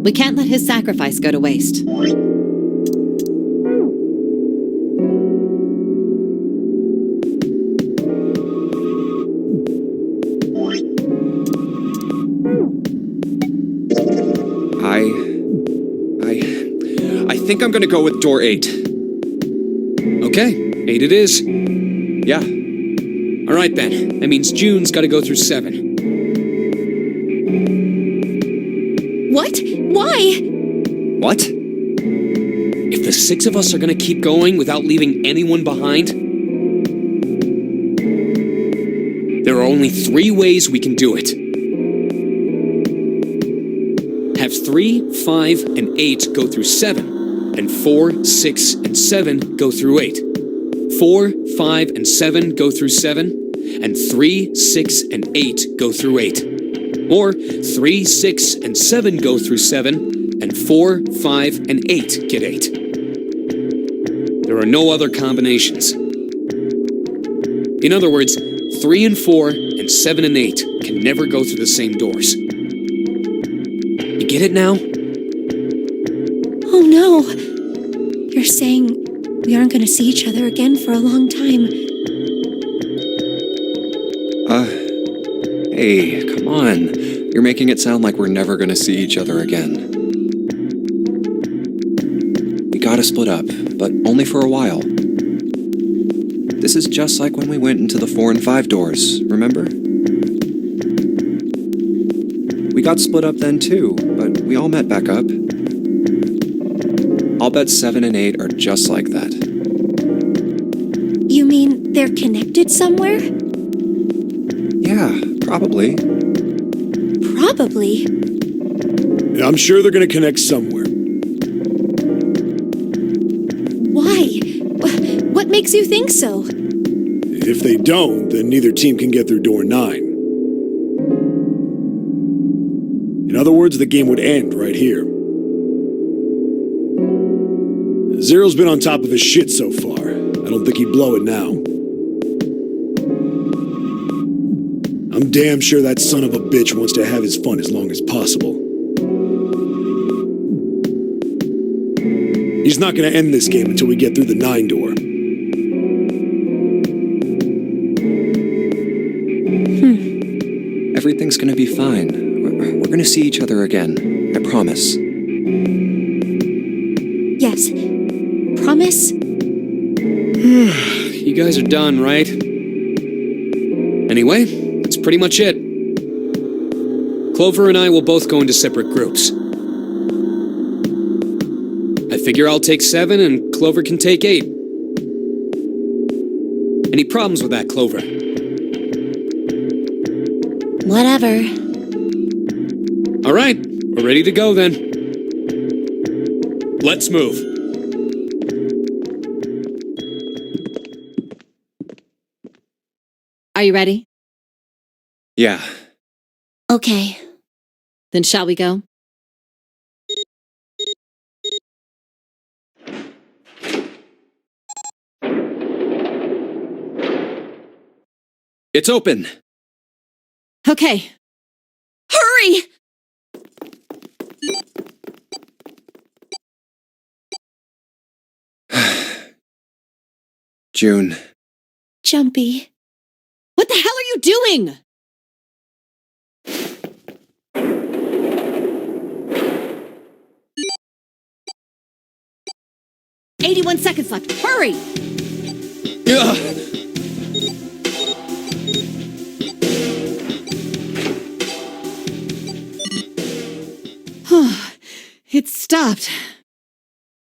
We can't let his sacrifice go to waste. I think I'm gonna go with door 8. Okay, 8 it is. Yeah. Alright then, that means June's gotta go through 7. What? Why? What? If the 6 of us are gonna keep going without leaving anyone behind, there are only 3 ways we can do it. Have 3, 5, and 8 go through 7, and 4, 6, and 7 go through 8. 4, 5, and 7 go through 7, and 3, 6, and 8 go through 8. Or 3, 6, and 7 go through 7, and 4, 5, and 8 get 8. There are no other combinations. In other words, 3 and 4, and 7 and 8 can never go through the same doors. You get it now? Oh no! You're saying we aren't gonna see each other again for a long time. Hey, come on. You're making it sound like we're never gonna see each other again. We gotta split up, but only for a while. This is just like when we went into the 4 and 5 doors, remember? We got split up then too, but we all met back up. I'll bet 7 and 8 are just like that. You mean they're connected somewhere? Yeah, probably. Probably. I'm sure they're gonna connect somewhere. Why? What makes you think so? If they don't, then neither team can get through door 9. In other words, the game would end right here. Zero's been on top of his shit so far. I don't think he'd blow it now. I'm damn sure that son of a bitch wants to have his fun as long as possible. He's not gonna end this game until we get through the 9 door. Everything's gonna be fine. We're gonna see each other again. I promise. Yes. Promise? You guys are done, right? Anyway, that's pretty much it. Clover and I will both go into separate groups. I figure I'll take 7 and Clover can take 8. Any problems with that, Clover? Whatever. All right, we're ready to go then. Let's move. Are you ready? Yeah. Okay. Then shall we go? It's open! Okay. Hurry! June. Jumpy. What the hell are you doing? "81 seconds left. Hurry!" It stopped.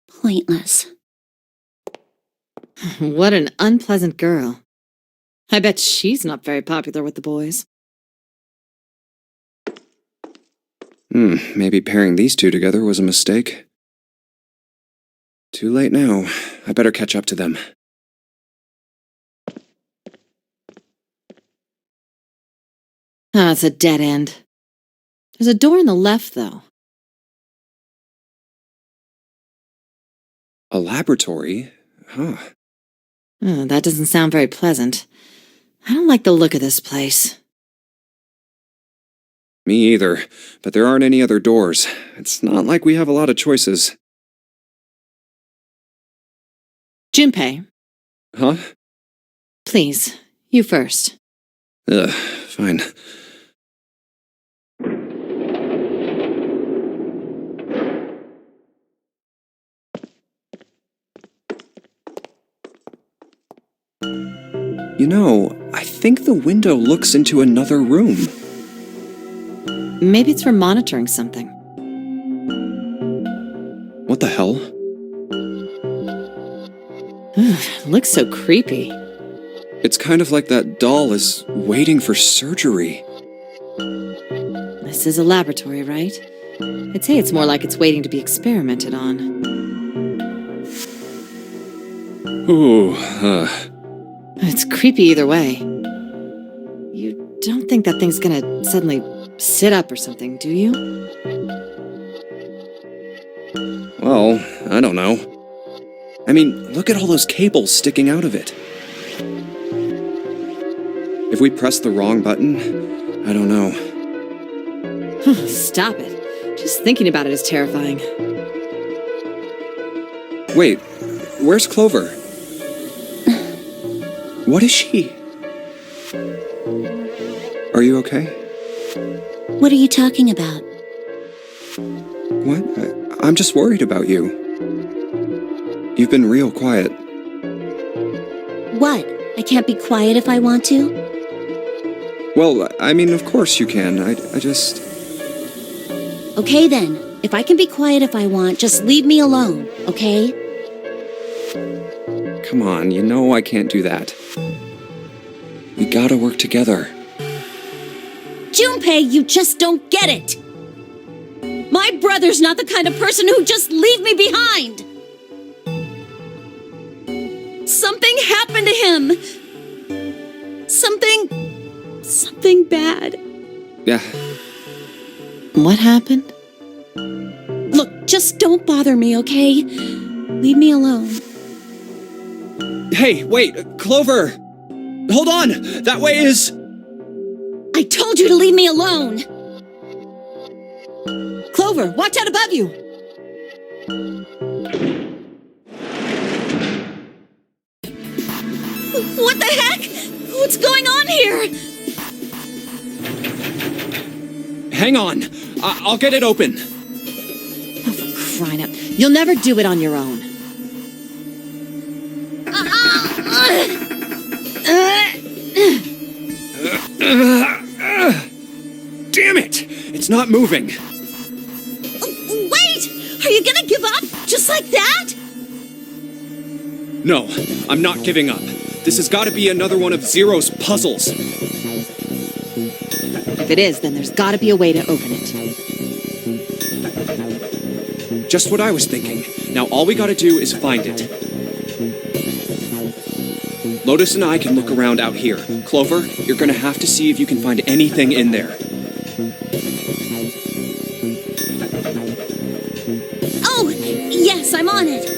Pointless. What an unpleasant girl. I bet she's not very popular with the boys. Maybe pairing these two together was a mistake. Too late now. I better catch up to them. Ah, it's a dead end. There's a door on the left, though. A laboratory? Huh. Oh, that doesn't sound very pleasant. I don't like the look of this place. Me either, but there aren't any other doors. It's not like we have a lot of choices. Junpei, Huh? please, you first. Ugh, fine. You know, I think the window looks into another room. Maybe it's for monitoring something. What the hell? Looks so creepy. It's kind of like that doll is waiting for surgery. This is a laboratory, right? I'd say it's more like it's waiting to be experimented on. Ooh, It's creepy either way. You don't think that thing's gonna suddenly sit up or something, do you? well, I don't know. I mean, look at all those cables sticking out of it. If we press the wrong button, I don't know. Stop it. Just thinking about it is terrifying. Wait, where's Clover? What is she? Are you okay? What are you talking about? What? I'm just worried about you. You've been real quiet. What? I can't be quiet if I want to? Well, I mean, of course you can. I just... Okay then. If I can be quiet if I want, just leave me alone, okay? Come on, you know I can't do that. We gotta work together. Junpei, you just don't get it! My brother's not the kind of person who'd just leave me behind! Something happened to him! Something bad. Yeah, What happened? Look, just don't bother me, okay? Leave me alone. Hey, wait, Clover! Hold on! That way is... I told you to leave me alone! Clover, watch out above you! What the heck? What's going on here? Hang on! I'll get it open. Oh, for crying out. You'll never do it on your own. Damn it! It's not moving. Wait! Are you gonna give up? Just like that? No, I'm not giving up. This has got to be another one of Zero's puzzles. If it is, then there's gotta be a way to open it. Just what I was thinking. Now all we gotta do is find it. Lotus and I can look around out here. Clover, you're gonna have to see if you can find anything in there. Oh, yes, I'm on it.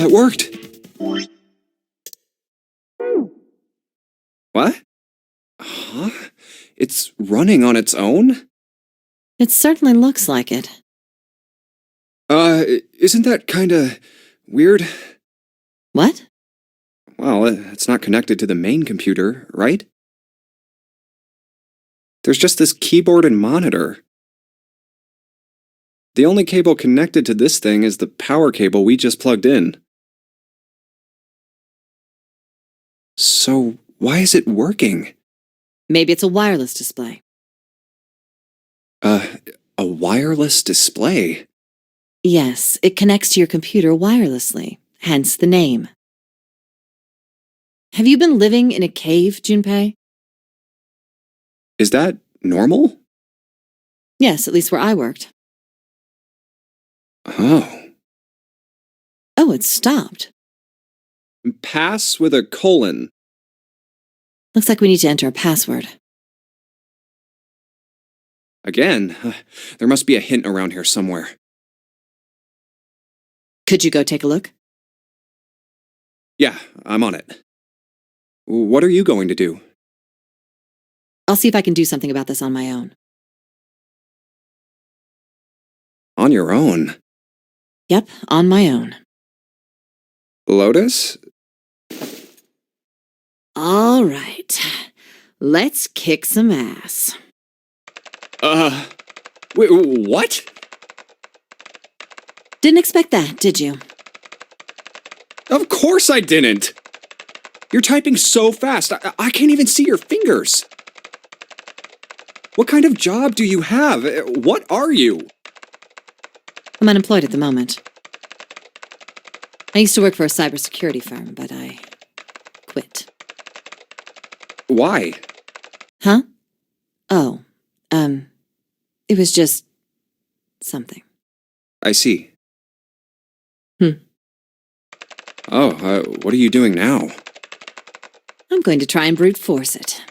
That worked. What? Huh? It's running on its own? It certainly looks like it. Isn't that kinda weird? What? Well, it's not connected to the main computer, right? There's just this keyboard and monitor. The only cable connected to this thing is the power cable we just plugged in. So, why is it working? Maybe it's a wireless display. A wireless display? Yes, it connects to your computer wirelessly, hence the name. Have you been living in a cave, Junpei? Is that normal? Yes, at least where I worked. Oh. Oh, it stopped. Pass with a colon. Looks like we need to enter a password. Again, there must be a hint around here somewhere. Could you go take a look? Yeah, I'm on it. What are you going to do? I'll see if I can do something about this on my own. On your own? Yep, on my own. Lotus? All right. Let's kick some ass. Wait, what? Didn't expect that, did you? Of course I didn't! You're typing so fast, I can't even see your fingers. What kind of job do you have? What are you? I'm unemployed at the moment. I used to work for a cybersecurity firm, but I quit. Why? Huh? Oh, it was just something. I see. Hmm. Oh, what are you doing now? I'm going to try and brute force it.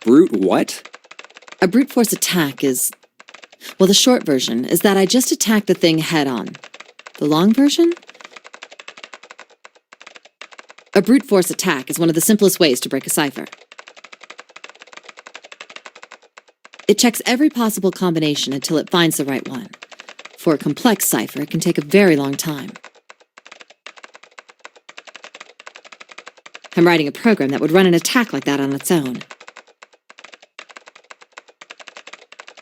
Brute what? A brute force attack is... Well, the short version is that I just attack the thing head on. The long version? A brute force attack is one of the simplest ways to break a cipher. It checks every possible combination until it finds the right one. For a complex cipher, it can take a very long time. I'm writing a program that would run an attack like that on its own.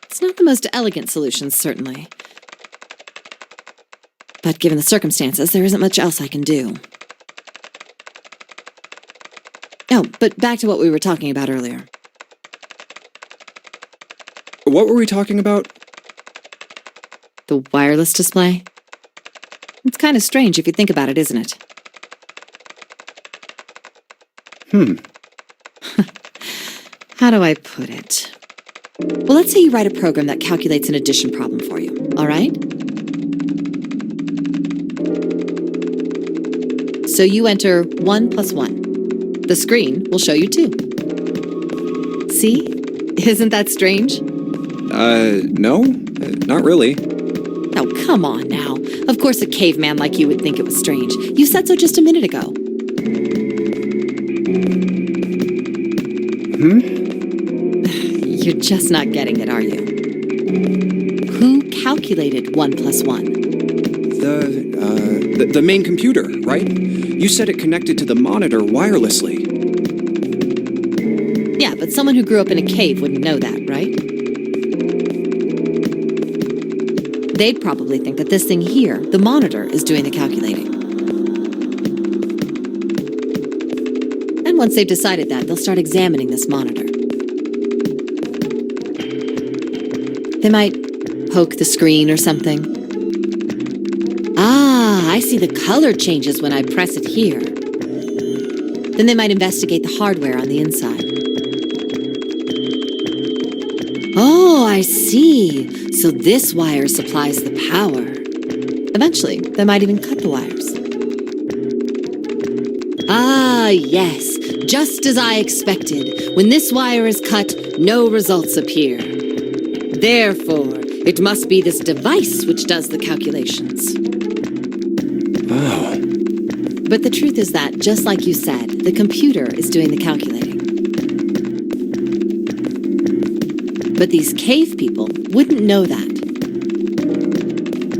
It's not the most elegant solution, certainly. But given the circumstances, there isn't much else I can do. Oh, but back to what we were talking about earlier. What were we talking about? The wireless display? It's kind of strange if you think about it, isn't it? How do I put it? Well, let's say you write a program that calculates an addition problem for you, all right? So you enter 1 plus 1. The screen will show you 2. See? Isn't that strange? No, not really. Oh, come on now. Of course a caveman like you would think it was strange. You said so just a minute ago. You're just not getting it, are you? Who calculated 1 plus 1? The main computer, right? You said it connected to the monitor wirelessly. Yeah, but someone who grew up in a cave wouldn't know that, right? They'd probably think that this thing here, the monitor, is doing the calculating. And once they've decided that, they'll start examining this monitor. They might poke the screen or something. Ah, I see the color changes when I press it here. Then they might investigate the hardware on the inside. Oh, I see. So this wire supplies the power. Eventually, they might even cut the wires. Ah, yes. Just as I expected. When this wire is cut, no results appear. Therefore, it must be this device which does the calculations. But the truth is that, just like you said, the computer is doing the calculating. But these cave people wouldn't know that,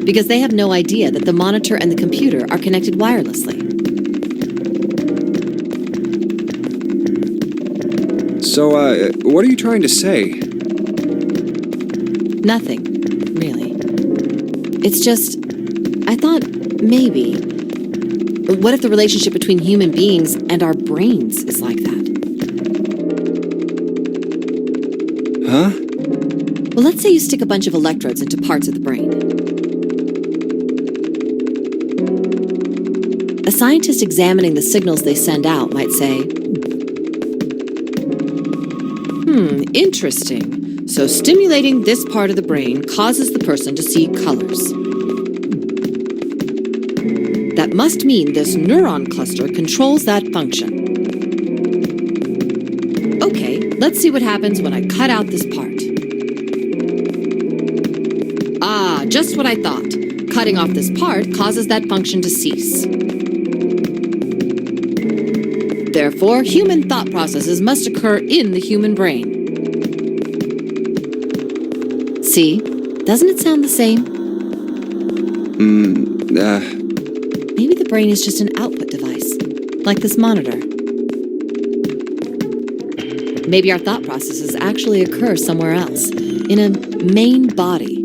because they have no idea that the monitor and the computer are connected wirelessly. So, what are you trying to say? Nothing, really. It's just, I thought maybe, what if the relationship between human beings and our brains is like that? Huh? Well, let's say you stick a bunch of electrodes into parts of the brain. A scientist examining the signals they send out might say, interesting. So stimulating this part of the brain causes the person to see colors. That must mean this neuron cluster controls that function. Okay, let's see what happens when I cut out this part. Ah, just what I thought. Cutting off this part causes that function to cease. Therefore, human thought processes must occur in the human brain. See? Doesn't it sound the same? Maybe the brain is just an output device, like this monitor. Maybe our thought processes actually occur somewhere else, in a main body.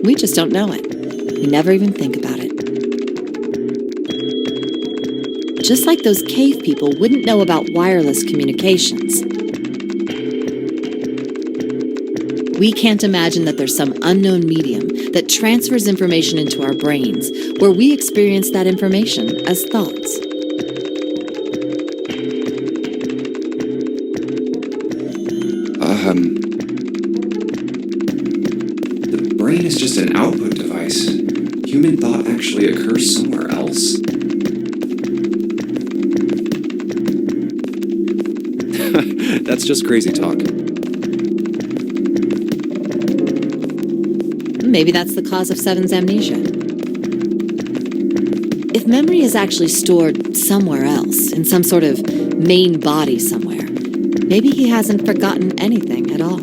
We just don't know it. We never even think about it. Just like those cave people wouldn't know about wireless communications. We can't imagine that there's some unknown medium that transfers information into our brains, where we experience that information as thoughts. The brain is just an output device. Human thought actually occurs somewhere else. That's just crazy talk. Maybe that's the cause of Seven's amnesia. If memory is actually stored somewhere else, in some sort of main body somewhere, maybe he hasn't forgotten anything at all.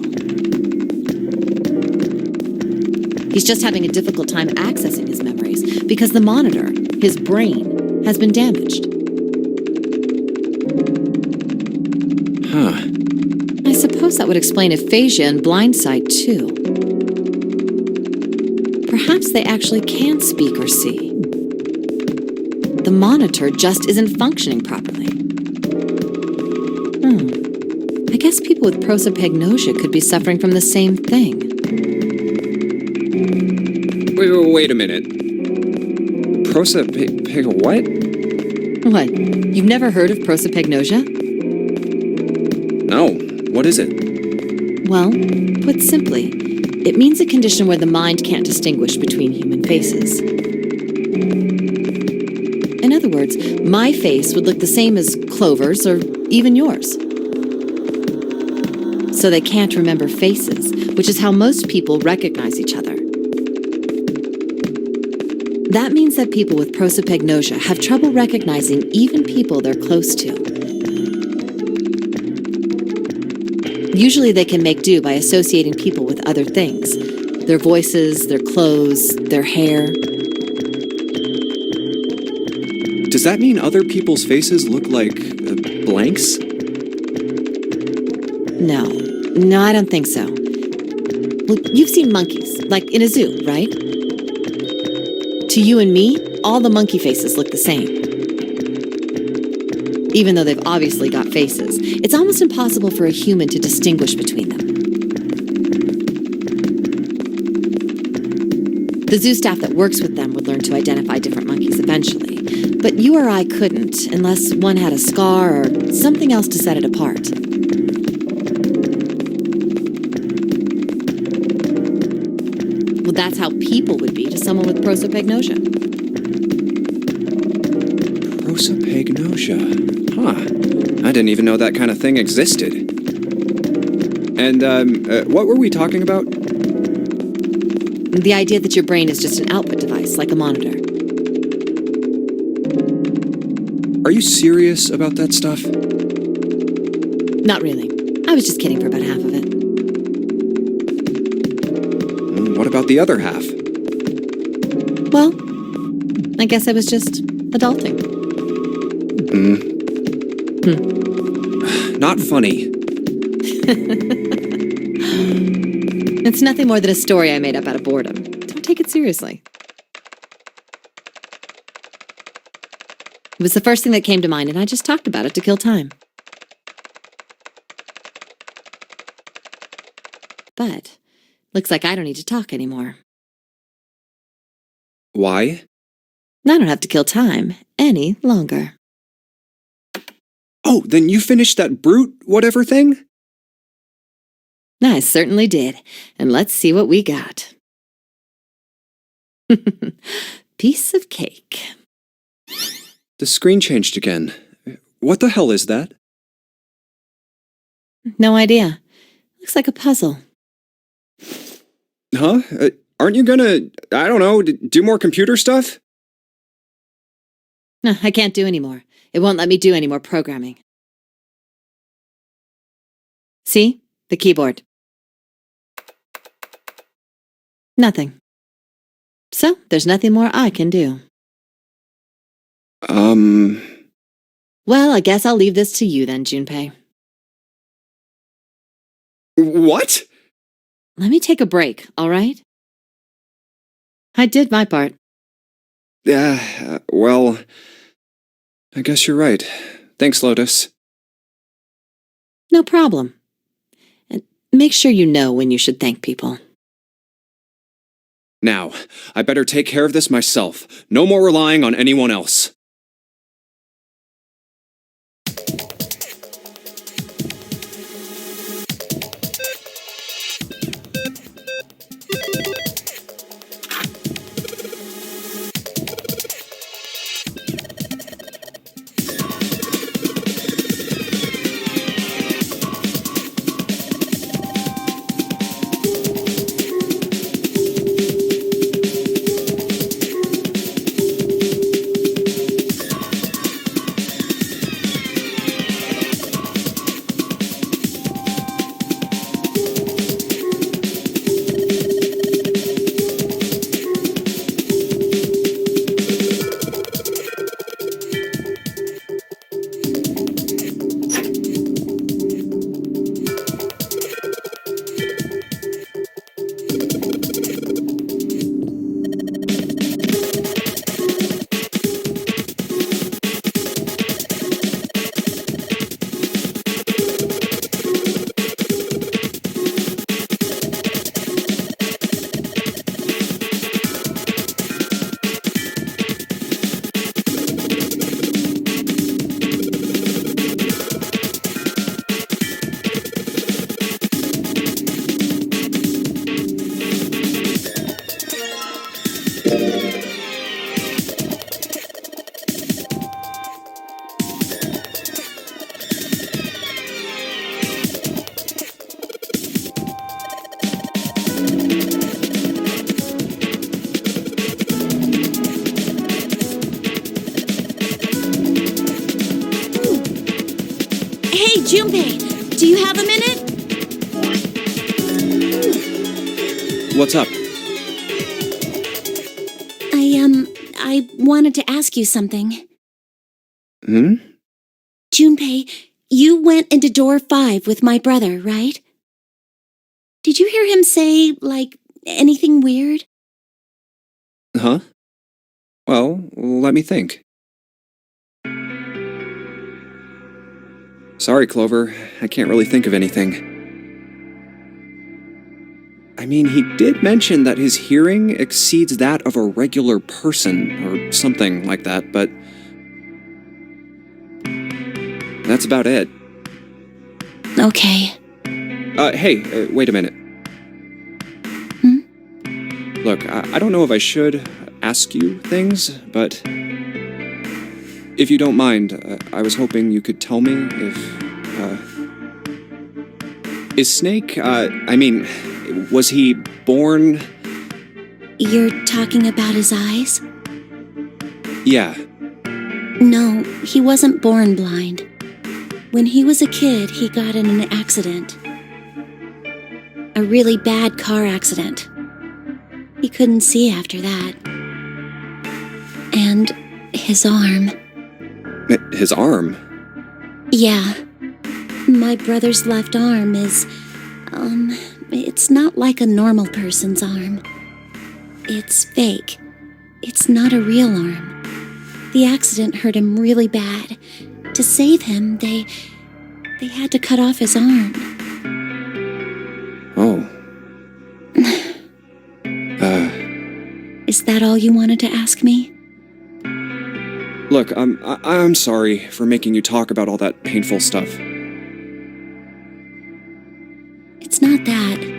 He's just having a difficult time accessing his memories because the monitor, his brain, has been damaged. Huh. I suppose that would explain aphasia and blindsight, too. Perhaps they actually can speak or see. The monitor just isn't functioning properly. I guess people with prosopagnosia could be suffering from the same thing. Wait a minute. What? What? You've never heard of prosopagnosia? No. What is it? Well, put simply, it means a condition where the mind can't distinguish between human faces. In other words, my face would look the same as Clover's or even yours. So they can't remember faces, which is how most people recognize each other. That means that people with prosopagnosia have trouble recognizing even people they're close to. Usually they can make do by associating people with other things. Their voices, their clothes, their hair. Does that mean other people's faces look like blanks? No, I don't think so. Well, you've seen monkeys, like in a zoo, right? To you and me, all the monkey faces look the same. Even though they've obviously got faces, it's almost impossible for a human to distinguish between them. The zoo staff that works with them would learn to identify different monkeys eventually, but you or I couldn't unless one had a scar or something else to set it apart. Well, that's how people would be to someone with prosopagnosia. Prosopagnosia. Huh. I didn't even know that kind of thing existed. And, what were we talking about? The idea that your brain is just an output device, like a monitor. Are you serious about that stuff? Not really. I was just kidding for about half of it. What about the other half? Well, I guess I was just adulting. Not funny. It's nothing more than a story I made up out of boredom. Don't take it seriously. It was the first thing that came to mind, and I just talked about it to kill time. But looks like I don't need to talk anymore. Why? I don't have to kill time any longer. Oh, then you finished that brute whatever thing? I certainly did. And let's see what we got. Piece of cake. The screen changed again. What the hell is that? No idea. Looks like a puzzle. Huh? Aren't you gonna, I don't know, do more computer stuff? No, I can't do any more. It won't let me do any more programming. See? The keyboard. Nothing. So, there's nothing more I can do. Well, I guess I'll leave this to you then, Junpei. What? Let me take a break, all right? I did my part. Well, I guess you're right. Thanks, Lotus. No problem. And make sure you know when you should thank people. Now, I better take care of this myself. No more relying on anyone else. Hey, Junpei, do you have a minute? What's up? I wanted to ask you something. Hmm? Junpei, you went into door 5 with my brother, right? Did you hear him say, like, anything weird? Huh? Well, let me think. Sorry, Clover. I can't really think of anything. I mean, he did mention that his hearing exceeds that of a regular person, or something like that, but that's about it. Okay. Hey, wait a minute. Look, I don't know if I should ask you things, but if you don't mind, I was hoping you could tell me if, is Snake, was he born? You're talking about his eyes? Yeah. No, he wasn't born blind. When he was a kid, he got in an accident. A really bad car accident. He couldn't see after that. And his arm. His arm? Yeah. My brother's left arm is, it's not like a normal person's arm. It's fake. It's not a real arm. The accident hurt him really bad. To save him, they had to cut off his arm. Oh. Is that all you wanted to ask me? Look, I'm sorry for making you talk about all that painful stuff. It's not that.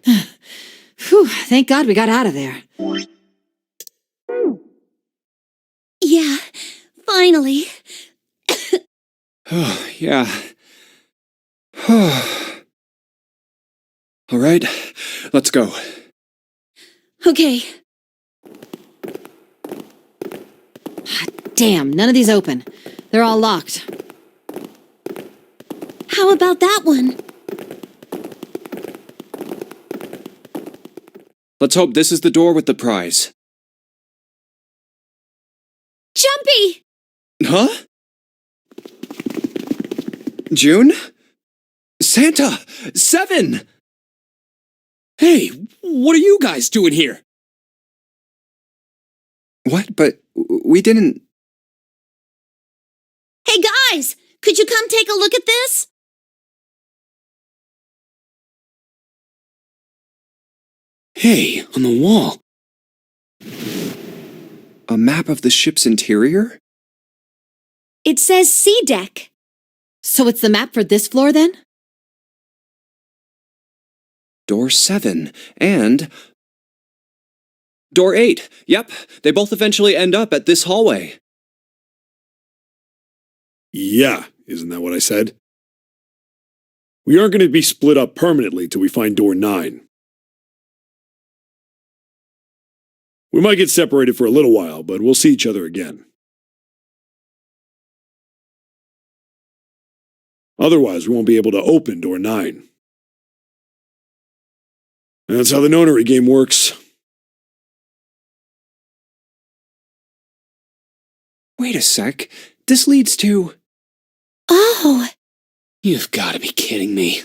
Whew, thank God we got out of there. Yeah, finally. Oh, yeah. All right, let's go. Okay. Damn, none of these open. They're all locked. How about that one? Let's hope this is the door with the prize. Jumpy! Huh? June? Santa! 7! Hey, what are you guys doing here? What? But we didn't... Hey guys, could you come take a look at this? Hey, on the wall. A map of the ship's interior? It says C deck. So it's the map for this floor then? Door 7 and... Door 8. Yep, they both eventually end up at this hallway. Yeah, isn't that what I said? We aren't going to be split up permanently till we find door 9. We might get separated for a little while, but we'll see each other again. Otherwise, we won't be able to open door 9. And that's how the nonary game works. Wait a sec. This leads to... Oh, You've got to be kidding me.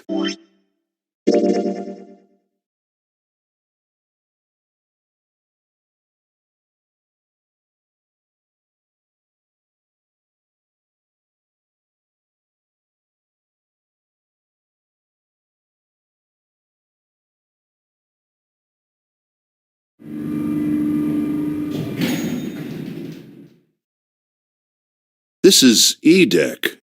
This is E-Deck.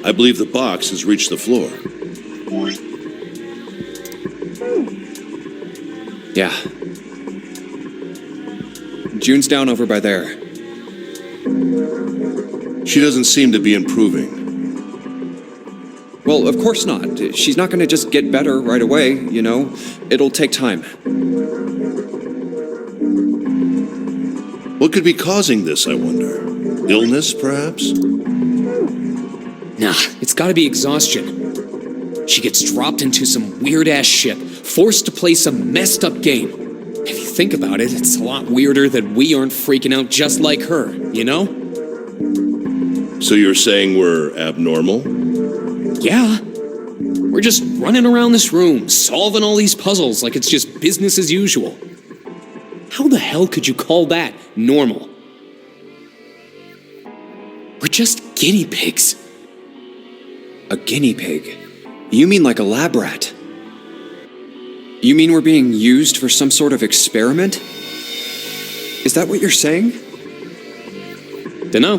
I believe the box has reached the floor. Yeah. June's down over by there. She doesn't seem to be improving. Well, of course not. She's not going to just get better right away, you know? It'll take time. What could be causing this, I wonder? Illness, perhaps? Nah, it's gotta be exhaustion. She gets dropped into some weird-ass ship, forced to play some messed up game. If you think about it, it's a lot weirder that we aren't freaking out just like her, you know? So you're saying we're abnormal? Yeah. We're just running around this room, solving all these puzzles like it's just business as usual. How the hell could you call that normal? We're just guinea pigs. A guinea pig? You mean like a lab rat? You mean we're being used for some sort of experiment? Is that what you're saying? Dunno.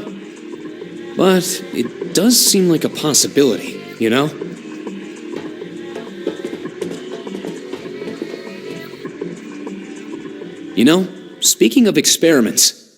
But it does seem like a possibility, you know? You know, speaking of experiments,